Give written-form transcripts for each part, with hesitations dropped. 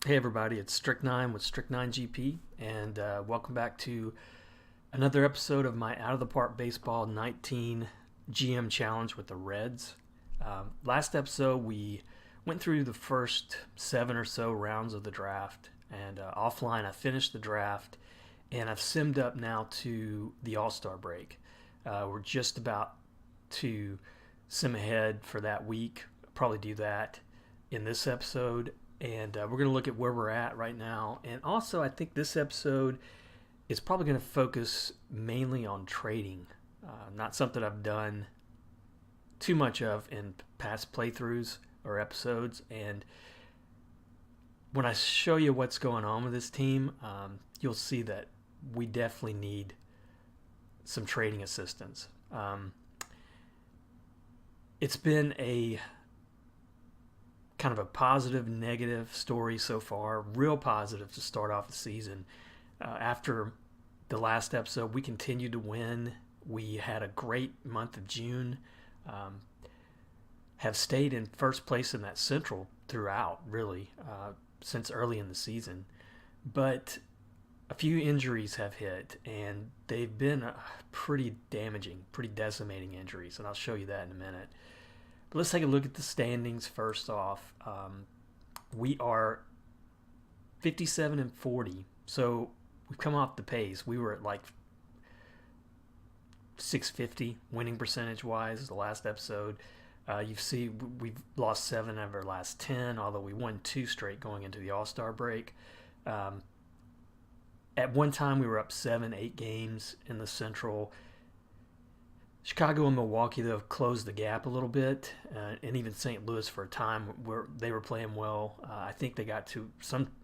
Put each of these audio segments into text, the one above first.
Hey everybody, it's Strict9 with Strict9 GP, and welcome back to another episode of my Out of the Park Baseball 19 GM Challenge with the Reds. Last episode, we went through the first 7 or so rounds of the draft, and offline, I finished the draft, and I've simmed up now to the All-Star break. We're just about to sim ahead for that week. I'll probably do that in this episode, and we're going to look at where we're at right now. And also, I think this episode is probably going to focus mainly on trading. Not something I've done too much of in past playthroughs or episodes. And when I show you what's going on with this team, you'll see that we definitely need some trading assistance. It's been a kind of a positive, negative story so far. Real positive to start off the season. After the last episode, we continued to win. We had a great month of June. Have stayed in first place in that Central throughout, really, since early in the season. But a few injuries have hit, and they've been pretty damaging, pretty decimating injuries, and I'll show you that in a minute. But let's take a look at the standings first off. We are 57-40, so we've come off the pace. We were at like 650 winning percentage wise the last episode. You see, we've lost 7 of our last 10, although we won 2 straight going into the All-Star break. At one time, we were up 7-8 games in the Central. Chicago and Milwaukee, though, closed the gap a little bit, and even St. Louis for a time where they were playing well. I think they got to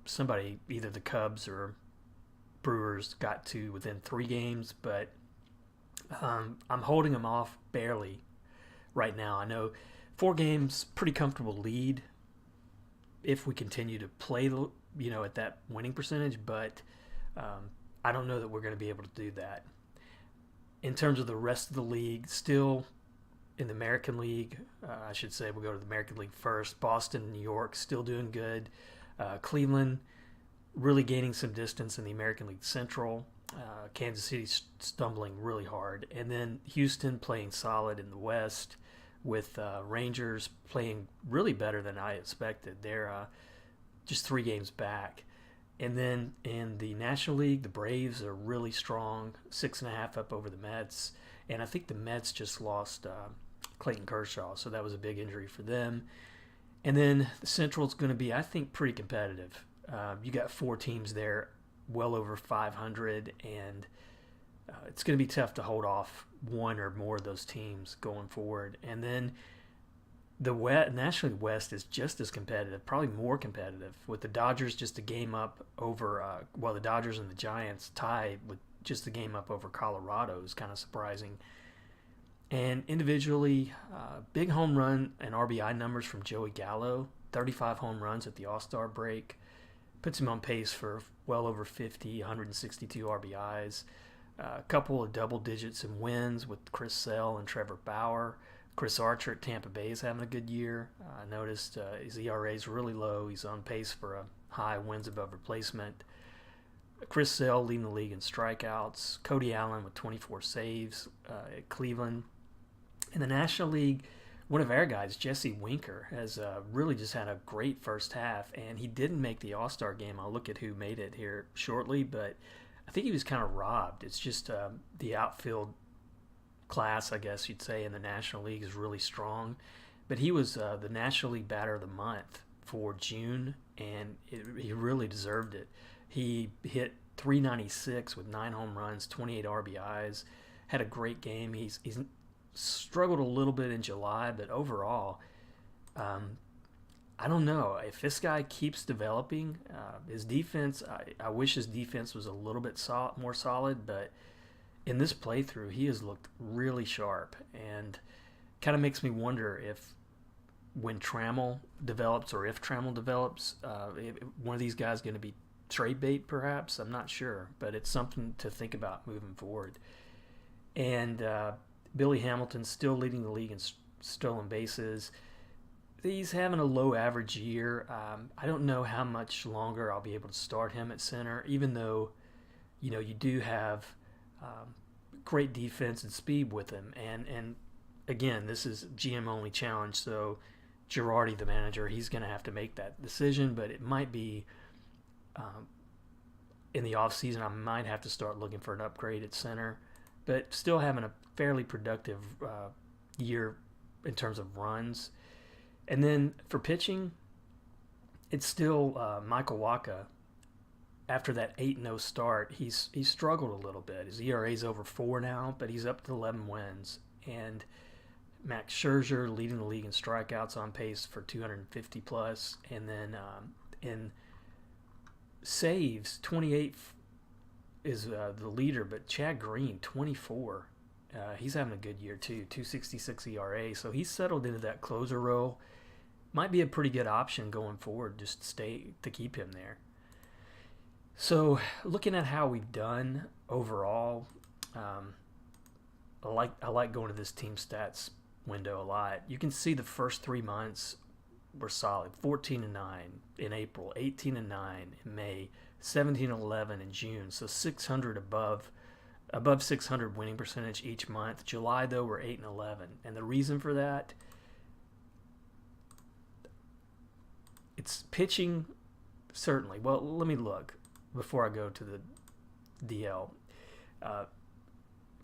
somebody, either the Cubs or Brewers, got to within 3 games, but I'm holding them off barely right now. I know 4 games, pretty comfortable lead if we continue to play, at that winning percentage, but I don't know that we're going to be able to do that. In terms of the rest of the league, still in the American League, I should say we'll go to the American League first. Boston, New York, still doing good. Cleveland, really gaining some distance in the American League Central. Kansas City stumbling really hard. And then Houston playing solid in the West, with Rangers playing really better than I expected. They're just 3 games back. And then in the National League, the Braves are really strong, 6.5 up over the Mets. And I think the Mets just lost Clayton Kershaw, so that was a big injury for them. And then the Central is going to be, I think, pretty competitive. You got 4 teams there, well over 500, and it's going to be tough to hold off one or more of those teams going forward. And then the National League West is just as competitive, probably more competitive, with the Dodgers just a game up over, the Dodgers and the Giants tied with just a game up over Colorado is kind of surprising. And individually, big home run and RBI numbers from Joey Gallo, 35 home runs at the All-Star break, puts him on pace for well over 50, 162 RBIs. A couple of double digits in wins with Chris Sale and Trevor Bauer. Chris Archer at Tampa Bay is having a good year. I noticed his ERA is really low. He's on pace for a high wins above replacement. Chris Sale leading the league in strikeouts. Cody Allen with 24 saves at Cleveland. In the National League, one of our guys, Jesse Winker, has really just had a great first half, and he didn't make the All-Star game. I'll look at who made it here shortly, but I think he was kind of robbed. It's just the outfield class, I guess you'd say, in the National League is really strong. But he was the National League Batter of the Month for June, and he really deserved it. He hit 396 with 9 home runs, 28 RBIs, had a great game. He's struggled a little bit in July, but overall, I don't know. If this guy keeps developing, his defense, I wish his defense was a little bit more solid, but in this playthrough, he has looked really sharp, and kind of makes me wonder if when Trammell develops, or if Trammell develops, one of these guys going to be trade bait perhaps. I'm not sure, but it's something to think about moving forward. And Billy Hamilton still leading the league in stolen bases. He's having a low average year. I don't know how much longer I'll be able to start him at center, even though, you do have um, great defense and speed with him. And again, this is GM only challenge, so Girardi, the manager, he's going to have to make that decision. But it might be um, in the offseason, I might have to start looking for an upgrade at center. But still having a fairly productive year in terms of runs. And then for pitching, it's still Michael Wacha. After that 8-0 start, he's struggled a little bit. His ERA is over 4 now, but he's up to 11 wins. And Max Scherzer leading the league in strikeouts, on pace for 250 plus, and then in saves, 28 is the leader, but Chad Green 24. He's having a good year too, 266 ERA, so he's settled into that closer role. Might be a pretty good option going forward, just to keep him there. So looking at how we've done overall, I like going to this team stats window a lot. You can see the first 3 months were solid: 14-9 in April, 18-9 in May, 17-11 in June. So 600 above 600 winning percentage each month. July though we're 8-11, and the reason for that, it's pitching certainly. Well, let me look before I go to the DL.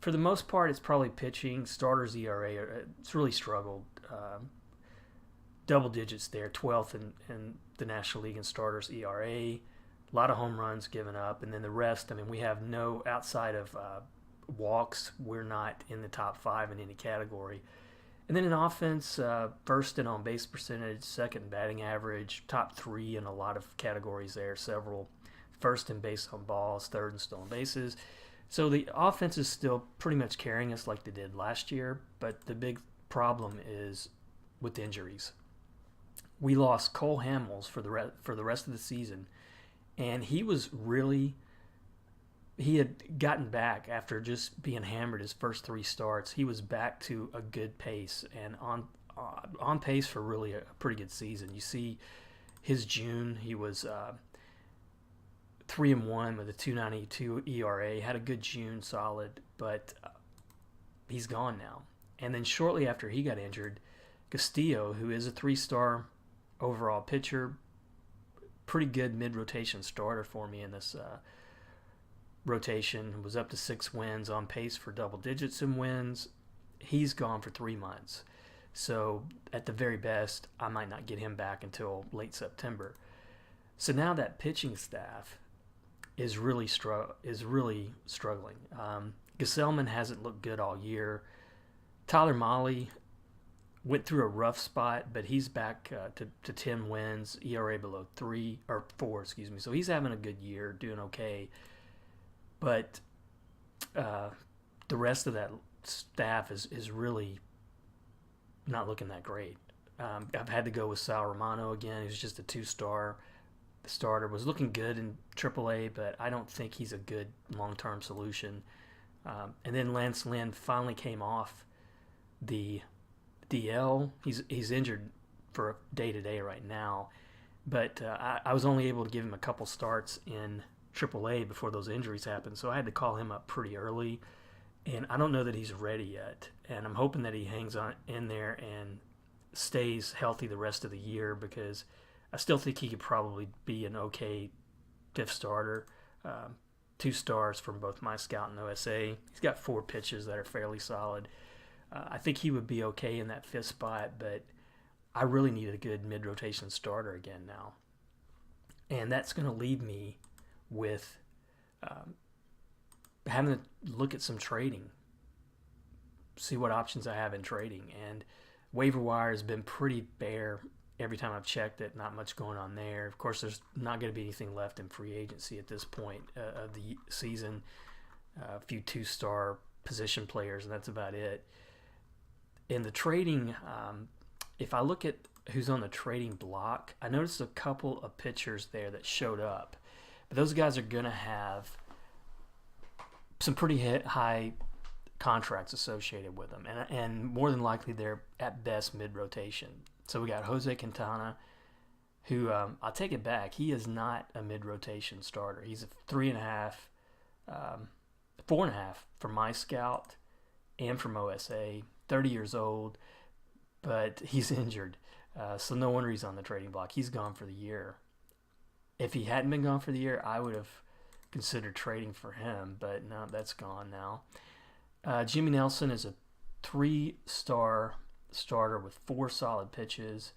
For the most part, it's probably pitching. Starters ERA, it's really struggled. Double digits there, 12th in the National League in starters ERA. A lot of home runs given up, and then the rest. I mean, we have no, outside of walks, we're not in the top 5 in any category. And then in offense, first in on base percentage, second in batting average, top 3 in a lot of categories there, several. First in base on balls, third in stolen bases. So the offense is still pretty much carrying us like they did last year, but the big problem is with injuries. We lost Cole Hamels for the rest of the season, and he had gotten back after just being hammered his first 3 starts. He was back to a good pace and on pace for really a pretty good season. You see his June, he was 3-1 with a 2.92 ERA. Had a good June, solid, but he's gone now. And then shortly after he got injured, Castillo, who is a 3-star overall pitcher, pretty good mid-rotation starter for me in this rotation, was up to 6 wins, on pace for double digits in wins. He's gone for 3 months. So at the very best, I might not get him back until late September. So now that pitching staff is really struggling. Gesellman hasn't looked good all year. Tyler Mahle went through a rough spot, but he's back to 10 wins, ERA below 4, So he's having a good year, doing okay. But the rest of that staff is really not looking that great. I've had to go with Sal Romano again. He's just a 2-star starter. Was looking good in AAA, but I don't think he's a good long-term solution. And then Lance Lynn finally came off the DL. He's injured for day-to-day right now, but I was only able to give him a couple starts in AAA before those injuries happened, so I had to call him up pretty early, and I don't know that he's ready yet. And I'm hoping that he hangs on in there and stays healthy the rest of the year, because I still think he could probably be an okay 5th starter. 2 stars from both my scout and OSA. He's got 4 pitches that are fairly solid. I think he would be okay in that 5th spot, but I really need a good mid-rotation starter again now. And that's going to leave me with having to look at some trading, see what options I have in trading. And waiver wire has been pretty bare every time I've checked it. Not much going on there. Of course, there's not going to be anything left in free agency at this point of the season. A few 2-star position players, and that's about it. In the trading, if I look at who's on the trading block, I noticed a couple of pitchers there that showed up. But those guys are going to have some pretty high contracts associated with them, and more than likely they're at best mid-rotation. So we got Jose Quintana, who I'll take it back. He is not a mid-rotation starter. He's a 3.5, 4.5 from my scout and from OSA. 30 years old, but he's injured. So no wonder he's on the trading block. He's gone for the year. If he hadn't been gone for the year, I would have considered trading for him, but no, that's gone now. Jimmy Nelson is a 3-star starter with 4 solid pitches.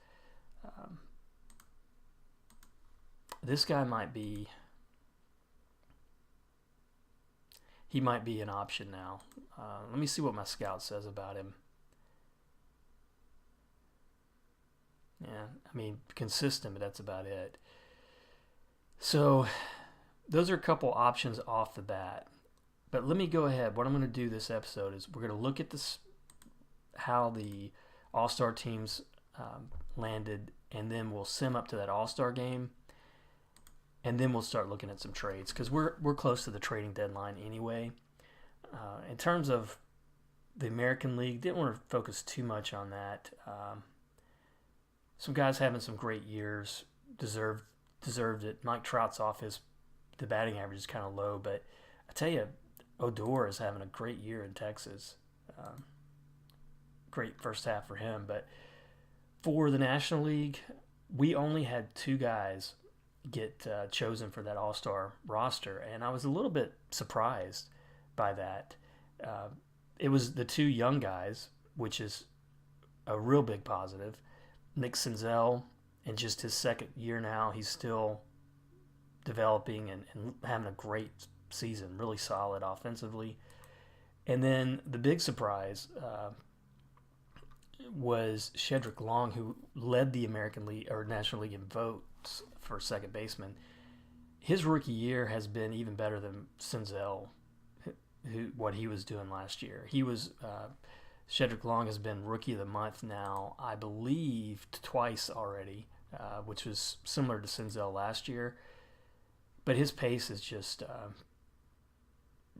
This guy might be an option now. Let me see what my scout says about him. Yeah, I mean, consistent, but that's about it. So those are a couple options off the bat. But let me go ahead. What I'm going to do this episode is we're going to look at this, how the All-Star teams landed, and then we'll sim up to that All-Star game, and then we'll start looking at some trades because we're close to the trading deadline anyway. In terms of the American League, didn't want to focus too much on that. Some guys having some great years deserved it. Mike Trout's the batting average is kind of low, but I tell you, Odor is having a great year in Texas. Great first half for him. But for the National League, we only had 2 guys get chosen for that All-Star roster, and I was a little bit surprised by that. It was the 2 young guys, which is a real big positive. Nick Senzel, in just his second year now, he's still developing and having a great season, really solid offensively. And then the big surprise was Shedrick Long, who led the American League or National League in votes for second baseman. His rookie year has been even better than Senzel, what he was doing last year. He was Shedrick Long has been Rookie of the Month now, I believe, twice already, which was similar to Senzel last year. But his pace is just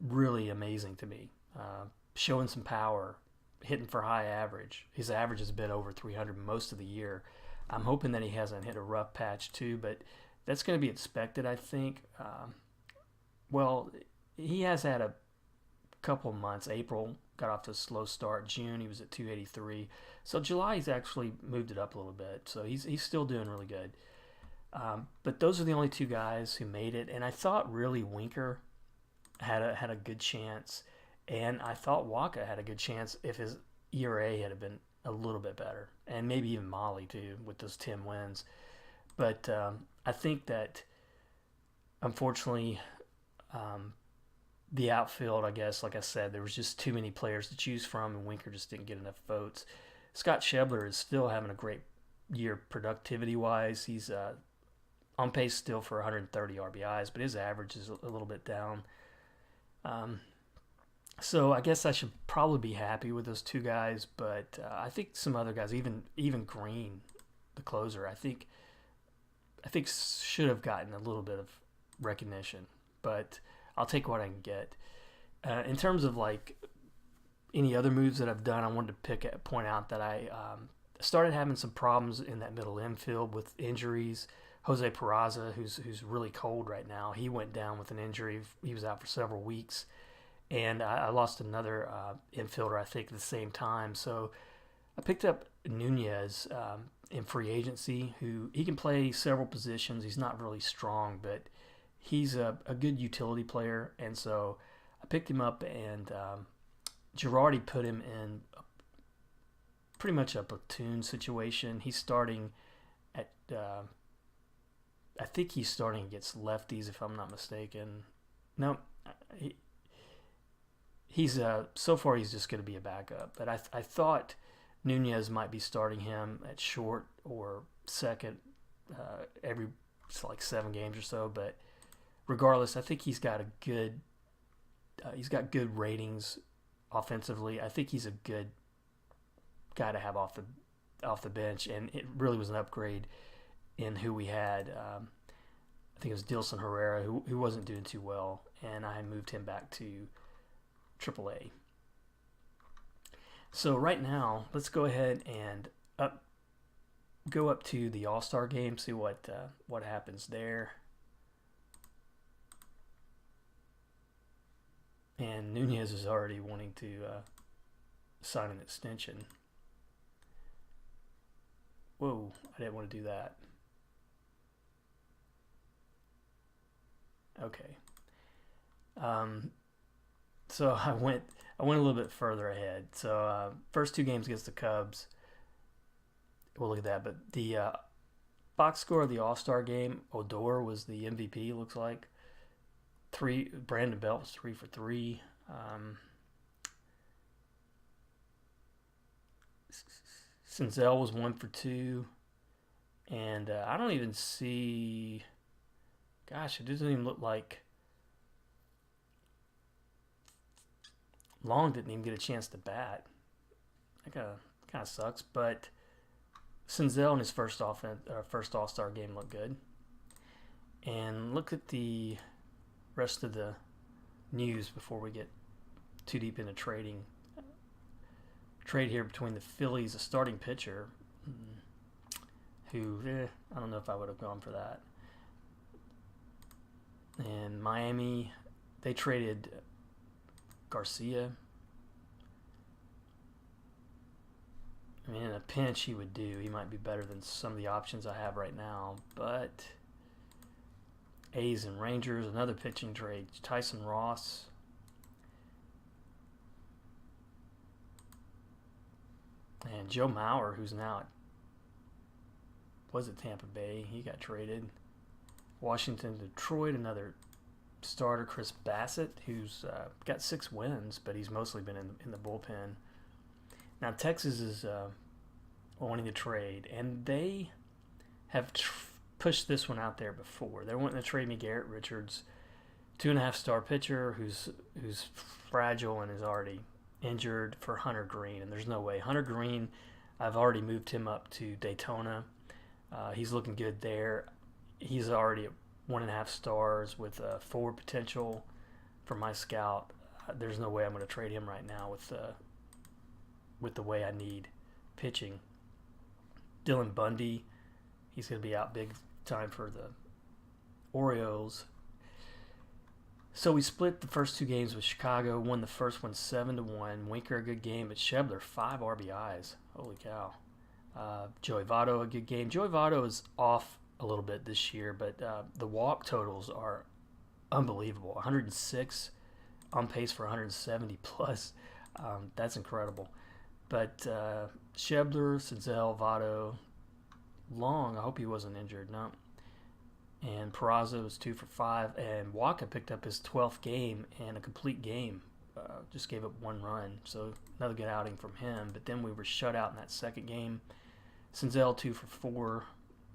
really amazing to me. Showing some power, hitting for high average. His average has been over 300 most of the year. I'm hoping that he hasn't hit a rough patch too, but that's going to be expected, I think. Well, he has had a couple months. April got off to a slow start. June he was at 283. So July he's actually moved it up a little bit. So he's still doing really good. But those are the only 2 guys who made it, and I thought really Winker had a good chance, and I thought Waka had a good chance if his ERA had been a little bit better, and maybe even Molly too with those 10 wins. But I think that unfortunately the outfield, I guess, like I said, there was just too many players to choose from, and Winker just didn't get enough votes. Scott Schebler is still having a great year productivity-wise. He's on pace still for 130 RBIs, but his average is a little bit down. So I guess I should probably be happy with those 2 guys, but I think some other guys, even Green, the closer, I think should have gotten a little bit of recognition, but I'll take what I can get. In terms of like any other moves that I've done, I wanted to point out that I started having some problems in that middle infield with injuries. Jose Peraza, who's really cold right now, he went down with an injury. He was out for several weeks, and I lost another infielder, I think, at the same time. So I picked up Nunez in free agency, who he can play several positions. He's not really strong, but he's a good utility player, and so I picked him up, and Girardi put him in pretty much a platoon situation. He's starting at, I think he's starting against lefties, if I'm not mistaken. No, he's so far he's just going to be a backup, but I thought Nunez might be starting him at short or second every like 7 games or so, but regardless, I think he's got good ratings offensively. I think he's a good guy to have off the bench, and it really was an upgrade in who we had. I think it was Dilson Herrera who wasn't doing too well, and I moved him back to AAA. So right now, let's go ahead and go up to the All-Star game, see what happens there. And Nunez is already wanting to sign an extension. Whoa, I didn't want to do that. Okay. So I went a little bit further ahead. So first two games against the Cubs, we'll look at that. But the box score of the All-Star game, Odor was the MVP. Looks like Brandon Belt was 3 for 3. Senzel was 1 for 2, and I don't even see. Gosh, it doesn't even look like Long didn't even get a chance to bat. That kind of sucks. But Senzel in his first All-Star game looked good. And look at the rest of the news before we get too deep into trading. Trade here between the Phillies, a starting pitcher, who I don't know if I would have gone for that. And Miami, they traded Garcia. I mean, in a pinch, he would do. He might be better than some of the options I have right now. But A's and Rangers, another pitching trade. Tyson Ross. And Joe Mauer, who's now at Tampa Bay. He got traded. Washington, Detroit, another starter, Chris Bassett, who's got 6 wins, but he's mostly been in the bullpen. Now, Texas is wanting to trade, and they have pushed this one out there before. They're wanting to trade me Garrett Richards, 2.5-star pitcher who's fragile and is already injured, for Hunter Green, and there's no way. Hunter Green, I've already moved him up to Daytona. He's looking good there. He's already at 1.5 stars with 4 potential for my scout. There's no way I'm going to trade him right now with the way I need pitching. Dylan Bundy, he's going to be out big time for the Orioles. So we split the first 2 games with Chicago, won the first one 7-1. Winker, a good game, but Schebler, 5 RBIs. Holy cow. Joey Votto, a good game. Joey Votto is off a little bit this year, but the walk totals are unbelievable. 106, on pace for 170 plus. That's incredible. But Schebler, Senzel, Votto, Long, I hope he wasn't injured. No. And Peraza was 2 for 5. And Waka picked up his 12th game and a complete game. Just gave up 1 run. So another good outing from him. But then we were shut out in that second game. Senzel 2 for 4.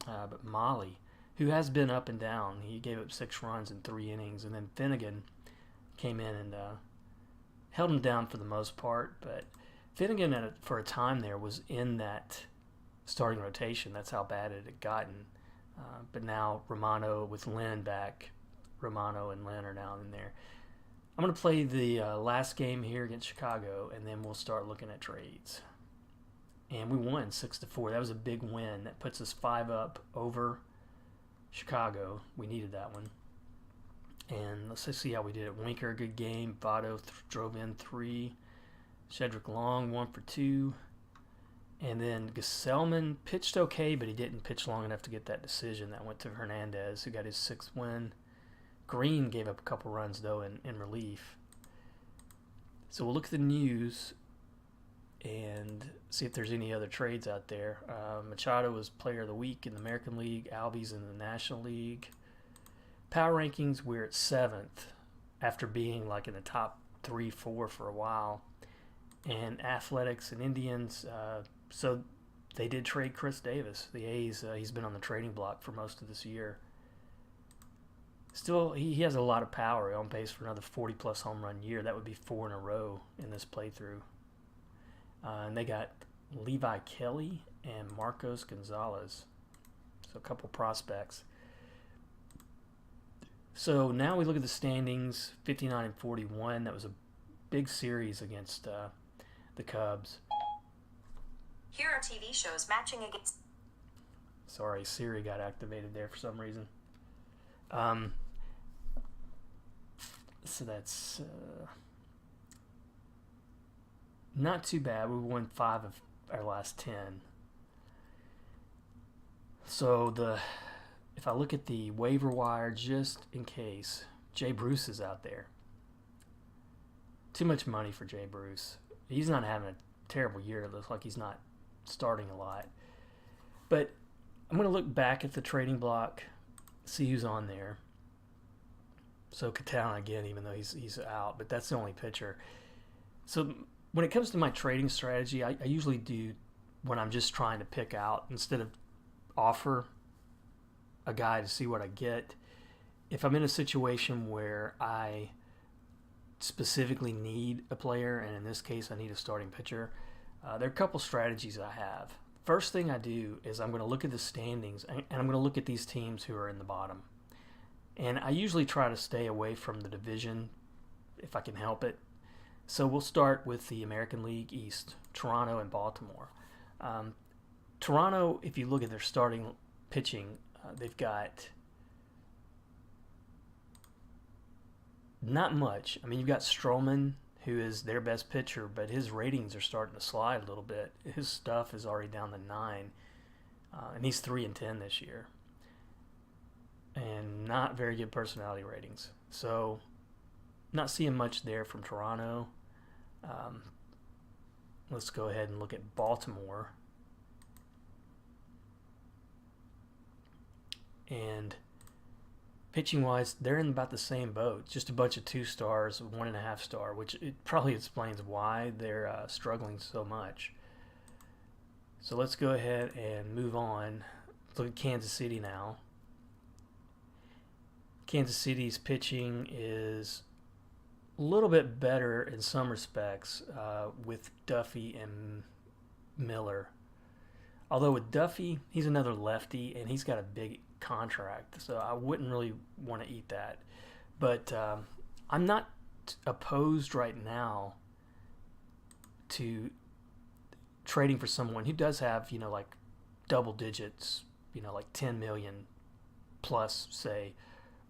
But Molly, who has been up and down, he gave up 6 runs in 3 innings. And then Finnegan came in and held him down for the most part. But Finnegan, for a time there, was in that starting rotation. That's how bad it had gotten. But now Romano with Lynn back, Romano and Lynn are now in there. I'm going to play the last game here against Chicago, and then we'll start looking at trades. And we won 6-4. That was a big win. That puts us 5 up over Chicago. We needed that one. And let's just see how we did it. Winker, a good game. Votto drove in 3. Shedrick Long, 1 for 2. And then Gesellman pitched okay, but he didn't pitch long enough to get that decision. That went to Hernandez, who got his 6th win. Green gave up a couple runs, though, in relief. So we'll look at the news and see if there's any other trades out there. Machado was Player of the Week in the American League. Albies in the National League. Power rankings, we're at 7th after being like in the top 3-4 for a while. And Athletics and Indians, so they did trade Chris Davis. The A's, he's been on the trading block for most of this year. Still, he has a lot of power. On pace for another 40-plus home run year. That would be 4 in a row in this playthrough. And they got Levi Kelly and Marcos Gonzalez. So a couple prospects. So now we look at the standings, 59 and 41. That was a big series against the Cubs. Here are TV shows matching against. Sorry, Siri got activated there for some reason. Um, so that's not too bad. We won 5 of our last 10. So if I look at the waiver wire, just in case, Jay Bruce is out there. Too much money for Jay Bruce. He's not having a terrible year. It looks like he's not starting a lot. But I'm going to look back at the trading block, see who's on there. So Katana again, even though he's out, but that's the only pitcher. So when it comes to my trading strategy, I usually do when I'm just trying to pick out, instead of offer a guy to see what I get. If I'm in a situation where I specifically need a player, and in this case I need a starting pitcher, there are a couple strategies I have. First thing I do is I'm going to look at the standings, and I'm going to look at these teams who are in the bottom. And I usually try to stay away from the division if I can help it. So we'll start with the American League East, Toronto and Baltimore. Toronto, if you look at their starting pitching, they've got not much. I mean, you've got Stroman, who is their best pitcher, but his ratings are starting to slide a little bit. His stuff is already down to 9, and he's 3-10 this year, and not very good personality ratings. So, not seeing much there from Toronto. Let's go ahead and look at Baltimore. And pitching-wise, they're in about the same boat. Just a bunch of 2 stars, 1.5 star, which it probably explains why they're struggling so much. So let's go ahead and move on. Let's look at Kansas City now. Kansas City's pitching is a little bit better in some respects with Duffy and Miller. Although with Duffy, he's another lefty, and he's got a big contract, so I wouldn't really want to eat that. But I'm not opposed right now to trading for someone who does have, like double digits, like 10 million plus, say,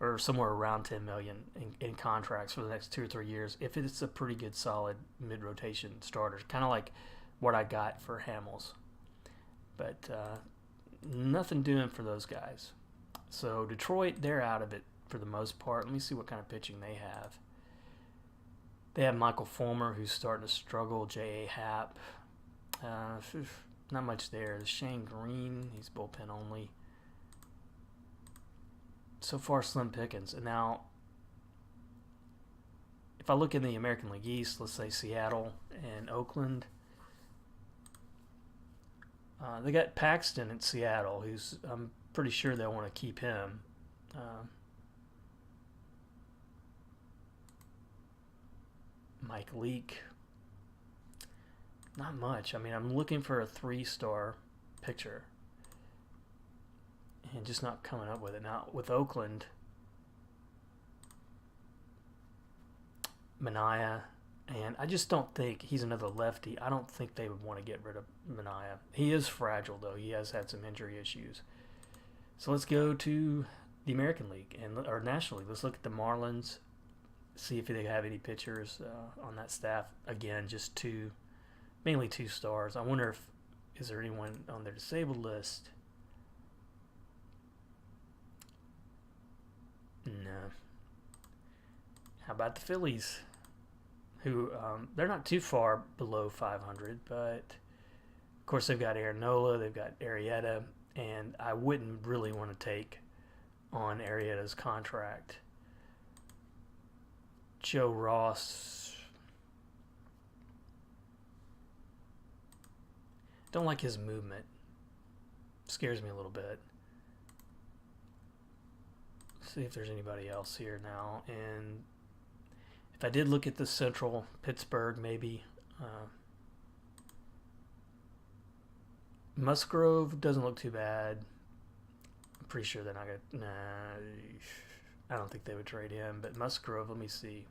or somewhere around 10 million in contracts for the next 2 or 3 years, if it's a pretty good solid mid-rotation starter, kind of like what I got for Hamels. But nothing doing for those guys. So Detroit, they're out of it for the most part. Let me see what kind of pitching they have. They have Michael Fulmer, who's starting to struggle. J.A. Happ. Not much there. There's Shane Green. He's bullpen only. So far, slim pickings. And now, if I look in the American League East, let's say Seattle and Oakland, they got Paxton at Seattle, who's, I'm pretty sure they'll want to keep him. Mike Leake. Not much. I mean, I'm looking for a 3-star pitcher and just not coming up with it. Now, with Oakland, Manaea, and I just don't think he's another lefty. I don't think they would want to get rid of Manaea. He is fragile, though. He has had some injury issues. So let's go to the American League or National League. Let's look at the Marlins, see if they have any pitchers on that staff. Again, just mainly 2 stars. I wonder is there anyone on their disabled list? No. How about the Phillies? Who they're not too far below 500, but of course they've got Aaron Nola, they've got Arrieta, and I wouldn't really want to take on Arrieta's contract. Joe Ross, don't like his movement. Scares me a little bit. Let's see if there's anybody else here now. And if I did look at the Central, Pittsburgh maybe. Musgrove doesn't look too bad. I'm pretty sure they're not going to... Nah, I don't think they would trade him. But Musgrove, let me see.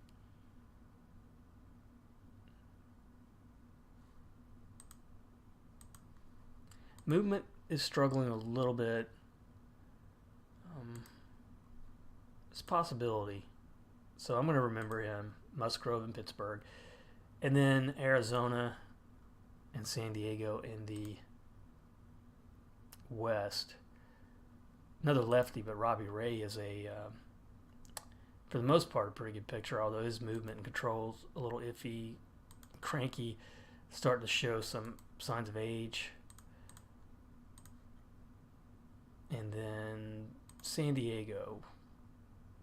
Movement is struggling a little bit. It's a possibility. So I'm going to remember him. Musgrove and Pittsburgh. And then Arizona and San Diego in the West. Another lefty, but Robbie Ray is for the most part, a pretty good pitcher, although his movement and control's a little iffy, cranky, starting to show some signs of age. And then San Diego,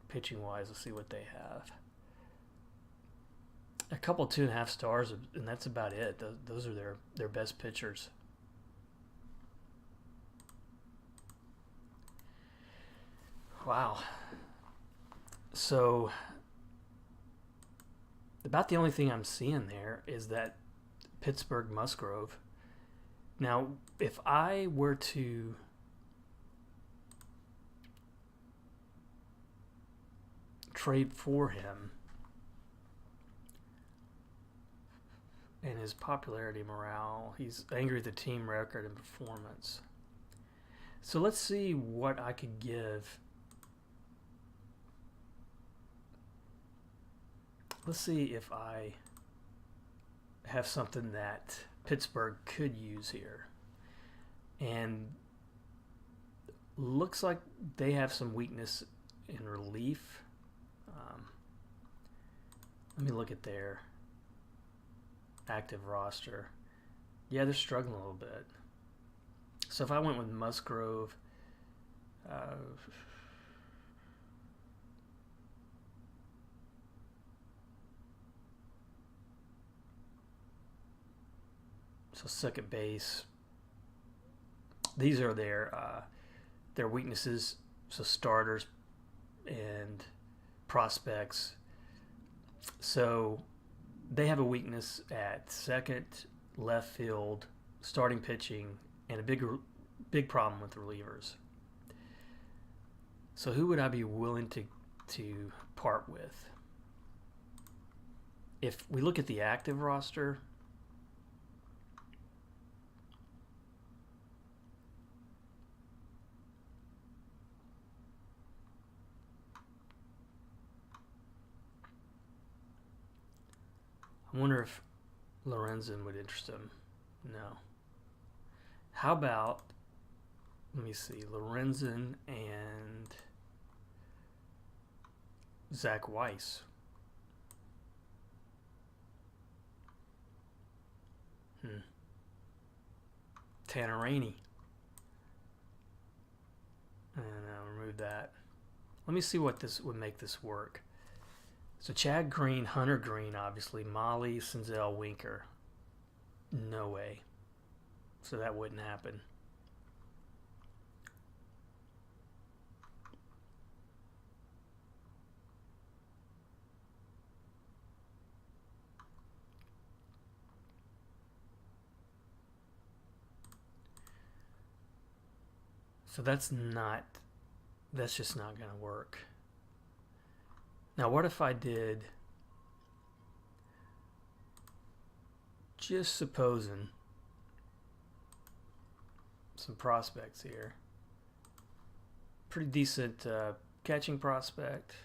pitching-wise, let's see what they have. A couple 2.5 stars, and that's about it. Those are their best pitchers. Wow. So about the only thing I'm seeing there is that Pittsburgh Musgrove. Now, if I were to trade for him and his popularity, morale, he's angry at the team record and performance. So let's see what I could give. Let's see if I have something that Pittsburgh could use here. And looks like they have some weakness in relief. Let me look at their active roster. Yeah, they're struggling a little bit. So if I went with Musgrove, so second base, these are their weaknesses. So starters and prospects. So they have a weakness at second, left field, starting pitching, and a big problem with relievers. So who would I be willing to part with? If we look at the active roster, I wonder if Lorenzen would interest him. No. How about, let me see, Lorenzen and Zach Weiss. Tanner Rainey. And I'll remove that. Let me see what this would make this work. So Chad Green, Hunter Green, obviously, Molly, Senzel, Winker. No way. So that wouldn't happen. So that's just not going to work. Now, what if I did, just supposing, some prospects here. Pretty decent catching prospect.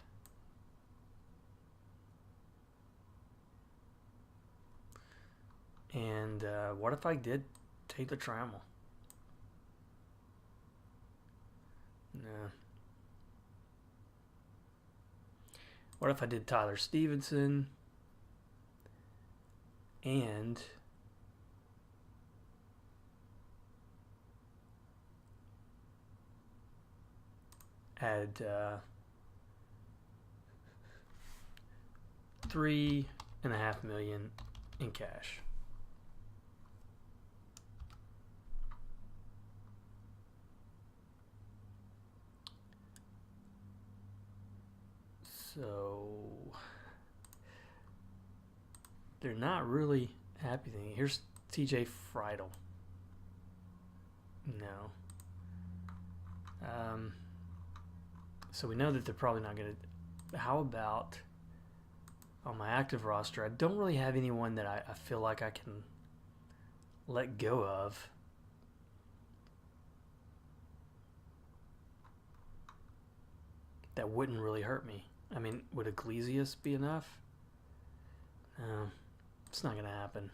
And what if I did Taylor Trammell? No. What if I did Tyler Stevenson and add $3.5 million in cash? So they're not really happy thing. Here's TJ Friedel. No. So we know that they're probably not going to. How about on my active roster? I don't really have anyone that I feel like I can let go of. that wouldn't really hurt me. I mean, would Iglesias be enough? No, it's not going to happen.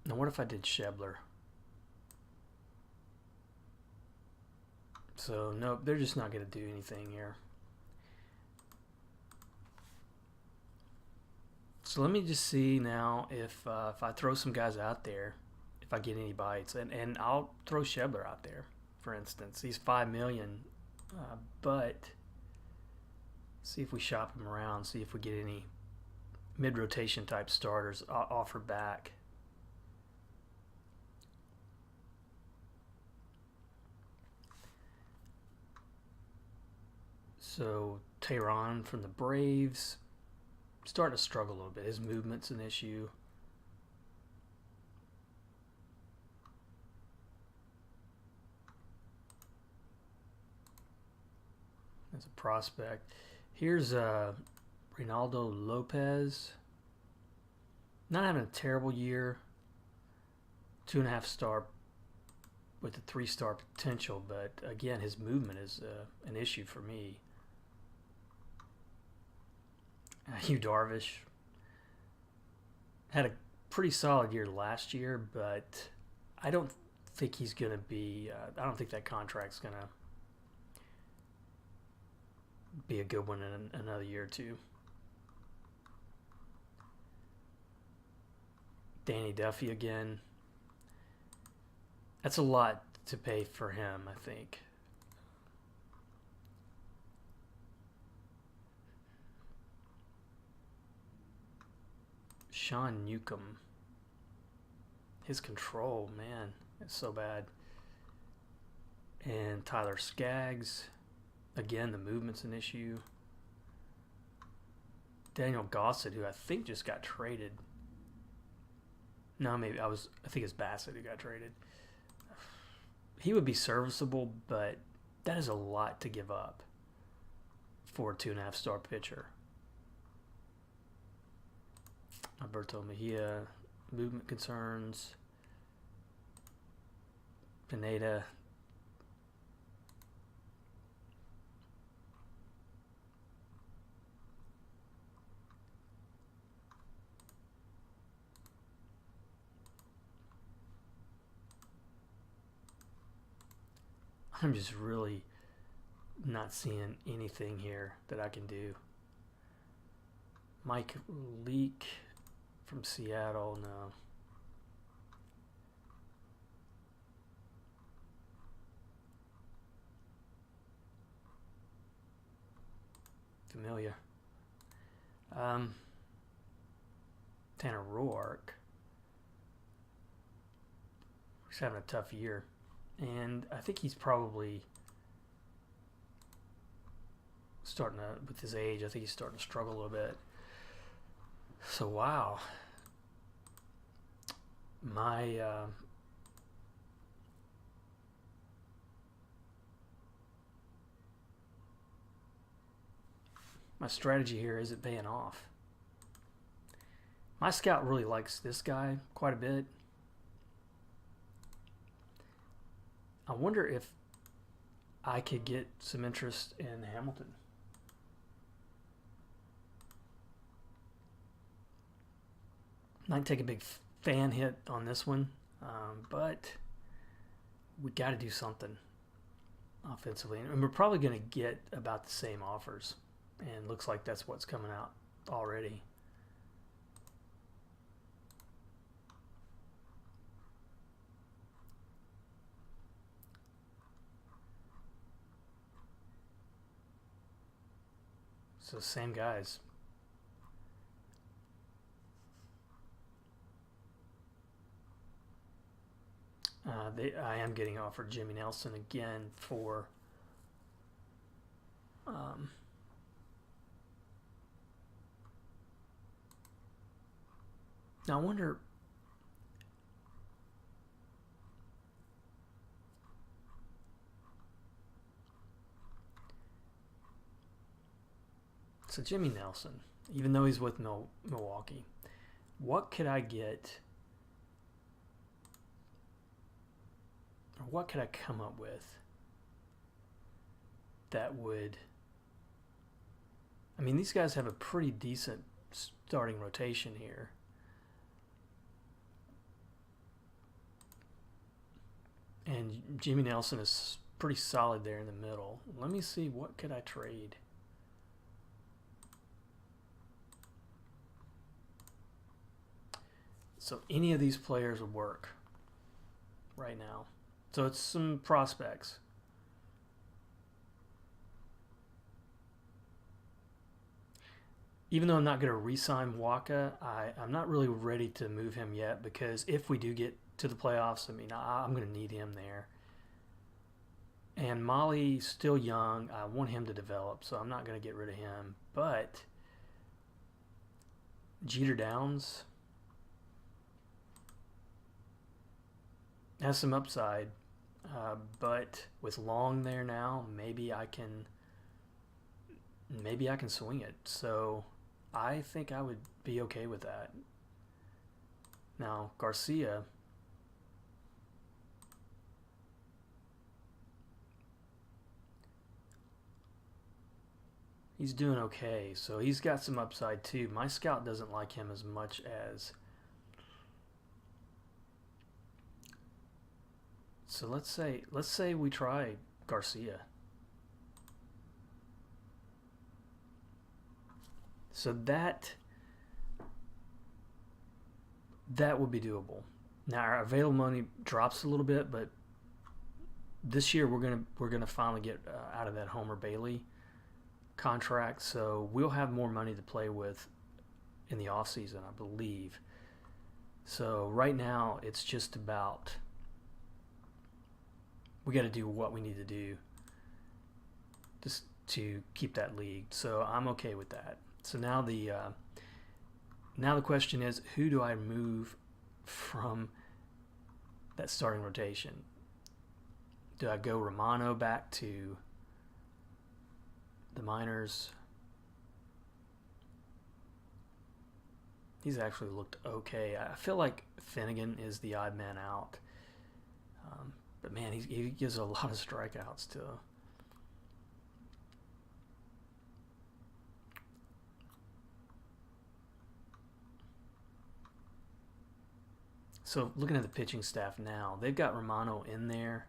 Now, what if I did Schebler? So, nope, they're just not going to do anything here. So let me just see now if I throw some guys out there, if I get any bites. And I'll throw Schebler out there, for instance. He's $5 million, but see if we shop him around, see if we get any mid-rotation type starters offered back. So Tehran from the Braves, starting to struggle a little bit. His movement's an issue. As a prospect. Here's Reynaldo Lopez. Not having a terrible year. 2.5 star with a 3-star potential, but again, his movement is an issue for me. Hugh Darvish had a pretty solid year last year, but I don't think he's going to be. I don't think that contract's going to be a good one in another year or two. Danny Duffy again. That's a lot to pay for him, I think. Sean Newcomb. His control, man, it's so bad. And Tyler Skaggs. Again, the movement's an issue. Daniel Gossett, who I think just got traded. No, maybe I think it's Bassett who got traded. He would be serviceable, but that is a lot to give up for a 2.5 star pitcher. Alberto Mejia, movement concerns. Pineda. I'm just really not seeing anything here that I can do. Mike Leake from Seattle, no. Familiar. Tanner Roark. He's having a tough year. And I think he's probably starting to, with his age, I think he's starting to struggle a little bit. So, wow. My strategy here isn't paying off. My scout really likes this guy quite a bit. I wonder if I could get some interest in Hamilton. Might take a big fan hit on this one, but we got to do something offensively. And we're probably going to get about the same offers. And looks like that's what's coming out already. So same guys. I am getting offered Jimmy Nelson again for now I wonder so Jimmy Nelson, even though he's with Milwaukee, what could I get what could I come up with that would... I mean, these guys have a pretty decent starting rotation here. And Jimmy Nelson is pretty solid there in the middle. Let me see, what could I trade? So any of these players would work right now. So it's some prospects. Even though I'm not going to re-sign Waka, I'm not really ready to move him yet, because if we do get to the playoffs, I mean, I'm going to need him there. And Molly's still young. I want him to develop, so I'm not going to get rid of him. But Jeter Downs has some upside, but with Long there now, maybe I can swing it. So I think I would be okay with that. Now Garcia, he's doing okay, so he's got some upside too. My scout doesn't like him as much as... So let's say we try Garcia. So that would be doable. Now our available money drops a little bit, but this year we're gonna finally get out of that Homer Bailey contract, so we'll have more money to play with in the off season, I believe. So right now it's just about, we got to do what we need to do just to keep that league. So I'm okay with that. So now the question is, who do I move from that starting rotation? Do I go Romano back to the minors? He's actually looked okay. I feel like Finnegan is the odd man out. But man, he gives a lot of strikeouts too. So looking at the pitching staff now, they've got Romano in there.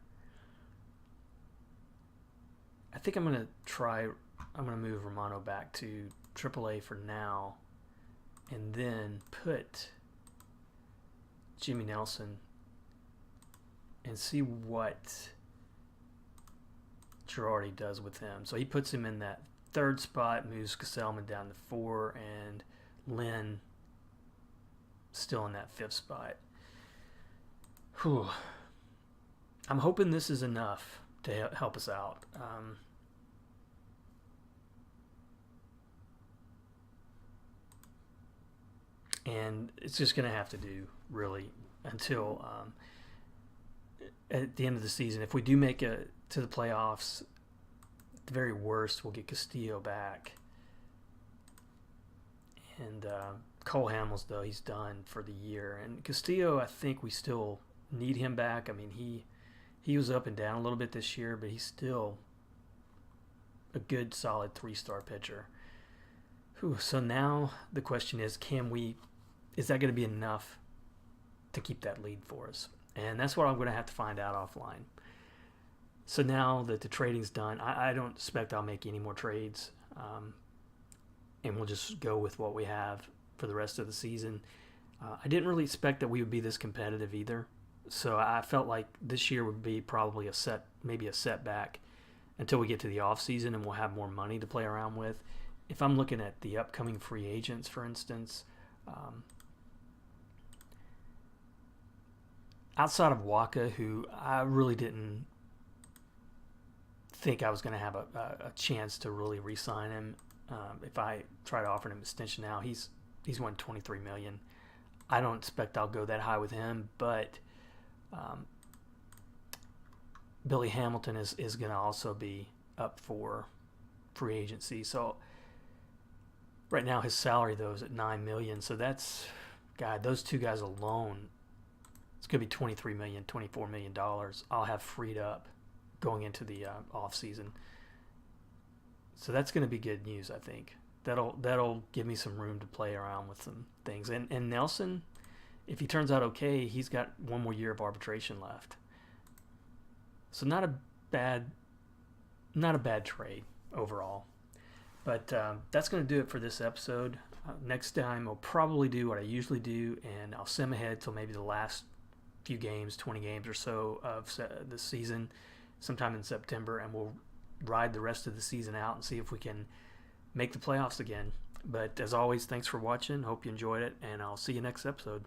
I think I'm going to move Romano back to AAA for now, and then put Jimmy Nelson and see what Girardi does with him. So he puts him in that third spot, moves Gesellman down to 4, and Lynn still in that 5th spot. Whew. I'm hoping this is enough to help us out. And it's just going to have to do, really, until at the end of the season. If we do make it to the playoffs, at the very worst, we'll get Castillo back. And Cole Hamels, though, he's done for the year. And Castillo, I think we still need him back. I mean, he was up and down a little bit this year, but he's still a good, solid 3-star pitcher. Whew, so now the question is, is that going to be enough to keep that lead for us? And that's what I'm going to have to find out offline. So now that the trading's done, I don't expect I'll make any more trades. And we'll just go with what we have for the rest of the season. I didn't really expect that we would be this competitive either. So I felt like this year would be probably maybe a setback until we get to the off season and we'll have more money to play around with. If I'm looking at the upcoming free agents, for instance, outside of Waka, who I really didn't think I was going to have a chance to really re-sign him. If I try to offer him an extension now, he's won $23 million. I don't expect I'll go that high with him, but Billy Hamilton is going to also be up for free agency. So right now his salary, though, is at $9 million. So that's, God, those two guys alone, it's it's going to be $23 million, $24 million I'll have freed up going into the off season. So that's going to be good news, I think. That'll give me some room to play around with some things. And Nelson, if he turns out okay, he's got one more year of arbitration left. So not a bad trade overall. But that's going to do it for this episode. Next time I'll probably do what I usually do, and I'll sim ahead till maybe the last few games, 20 games or so of the season, sometime in September, and we'll ride the rest of the season out and see if we can make the playoffs again. But as always, thanks for watching. Hope you enjoyed it, and I'll see you next episode.